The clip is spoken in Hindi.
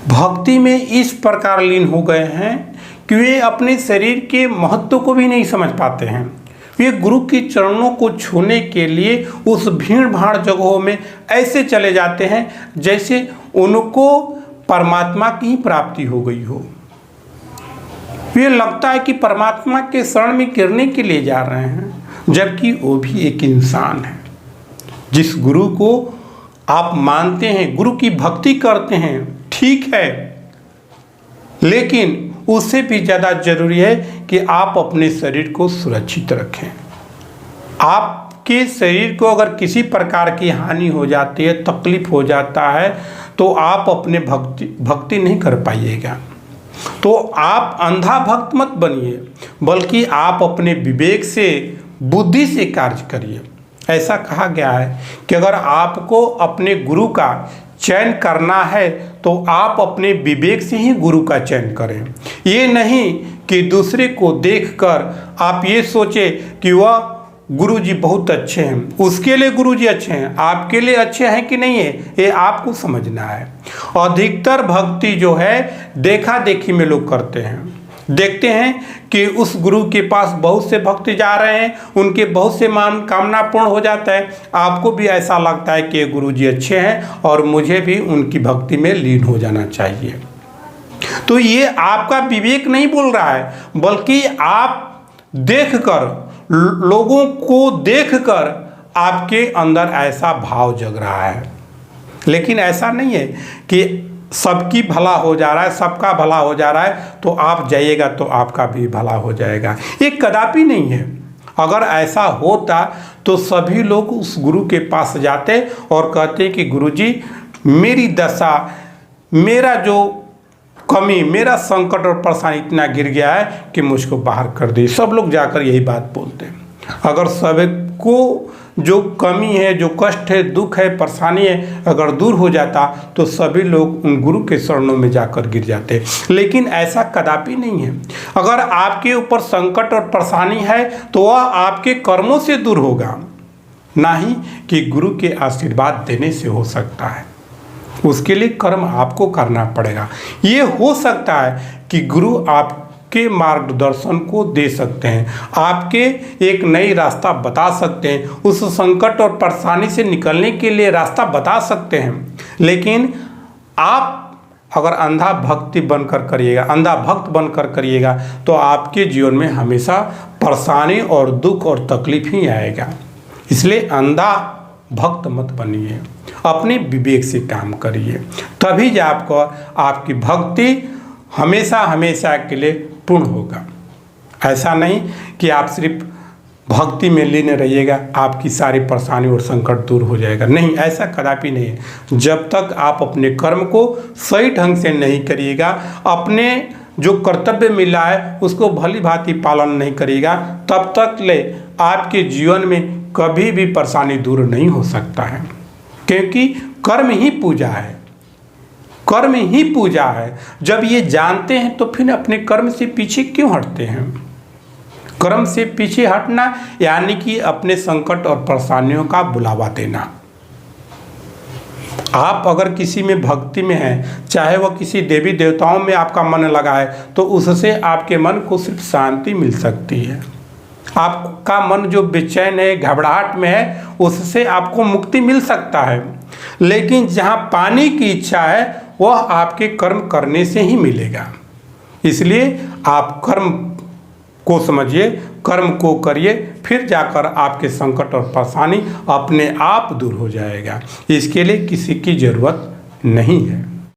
भक्ति में इस प्रकार लीन हो गए हैं कि वे अपने शरीर के महत्व को भी नहीं समझ पाते हैं। वे गुरु के चरणों को छूने के लिए उस भीड़ भाड़ जगहों में ऐसे चले जाते हैं जैसे उनको परमात्मा की प्राप्ति हो गई हो। वे लगता है कि परमात्मा के शरण में गिरने के लिए जा रहे हैं, जबकि वो भी एक इंसान है। जिस गुरु को आप मानते हैं, गुरु की भक्ति करते हैं, ठीक है, लेकिन उससे भी ज़्यादा जरूरी है कि आप अपने शरीर को सुरक्षित रखें। आपके शरीर को अगर किसी प्रकार की हानि हो जाती है, तकलीफ हो जाता है, तो आप अपने भक्ति नहीं कर पाइएगा। तो आप अंधा भक्त मत बनिए, बल्कि आप अपने विवेक से, बुद्धि से कार्य करिए। ऐसा कहा गया है कि अगर आपको अपने गुरु का चयन करना है तो आप अपने विवेक से ही गुरु का चयन करें। ये नहीं कि दूसरे को देखकर आप ये सोचें कि वह गुरु जी बहुत अच्छे हैं, उसके लिए गुरु जी अच्छे हैं, आपके लिए अच्छे हैं कि नहीं है, ये आपको समझना है। अधिकतर भक्ति जो है देखा देखी में लोग करते हैं। देखते हैं कि उस गुरु के पास बहुत से भक्त जा रहे हैं, उनके बहुत से कामना पूर्ण हो जाता है, आपको भी ऐसा लगता है कि ये गुरु जी अच्छे हैं और मुझे भी उनकी भक्ति में लीन हो जाना चाहिए। तो ये आपका विवेक नहीं बोल रहा है, बल्कि आप देखकर, लोगों को देखकर आपके अंदर ऐसा भाव जग रहा है। लेकिन ऐसा नहीं है कि सबकी भला हो जा रहा है, सबका भला हो जा रहा है तो आप जाइएगा तो आपका भी भला हो जाएगा, ये कदापि नहीं है। अगर ऐसा होता तो सभी लोग उस गुरु के पास जाते और कहते कि गुरुजी मेरी दशा, मेरा जो कमी, मेरा संकट और परेशानी इतना गिर गया है कि मुझको बाहर कर दी। सब लोग जाकर यही बात बोलते हैं। अगर सबको जो कमी है, जो कष्ट है, दुख है, परेशानी है, अगर दूर हो जाता तो सभी लोग उन गुरु के चरणों में जाकर गिर जाते। लेकिन ऐसा कदापि नहीं है। अगर आपके ऊपर संकट और परेशानी है तो वह आपके कर्मों से दूर होगा, ना ही कि गुरु के आशीर्वाद देने से हो सकता है। उसके लिए कर्म आपको करना पड़ेगा। ये हो सकता है कि गुरु आपके मार्गदर्शन को दे सकते हैं, आपके एक नई रास्ता बता सकते हैं, उस संकट और परेशानी से निकलने के लिए रास्ता बता सकते हैं। लेकिन आप अगर अंधा भक्ति बनकर करिएगा, अंधा भक्त बनकर करिएगा तो आपके जीवन में हमेशा परेशानी और दुख और तकलीफ ही आएगा। इसलिए अंधा भक्त मत बनिए, अपने विवेक से काम करिए, तभी जाकर आपकी भक्ति हमेशा हमेशा के लिए पूर्ण होगा। ऐसा नहीं कि आप सिर्फ भक्ति में लीन रहिएगा, आपकी सारी परेशानी और संकट दूर हो जाएगा। नहीं, ऐसा कदापि नहीं है। जब तक आप अपने कर्म को सही ढंग से नहीं करिएगा, अपने जो कर्तव्य मिला है उसको भली भांति पालन नहीं करिएगा, तब तक ले आपके जीवन में कभी भी परेशानी दूर नहीं हो सकता है। क्योंकि कर्म ही पूजा है, कर्म ही पूजा है। जब ये जानते हैं तो फिर अपने कर्म से पीछे क्यों हटते हैं? कर्म से पीछे हटना यानी कि अपने संकट और परेशानियों का बुलावा देना। आप अगर किसी में भक्ति में हैं, चाहे वह किसी देवी देवताओं में आपका मन लगा है, तो उससे आपके मन को सिर्फ शांति मिल सकती है। आपका मन जो बेचैन है, घबराहट में है, उससे आपको मुक्ति मिल सकता है। लेकिन जहाँ पाने की इच्छा है वह आपके कर्म करने से ही मिलेगा। इसलिए आप कर्म को समझिए, कर्म को करिए, फिर जाकर आपके संकट और परेशानी अपने आप दूर हो जाएगा। इसके लिए किसी की ज़रूरत नहीं है।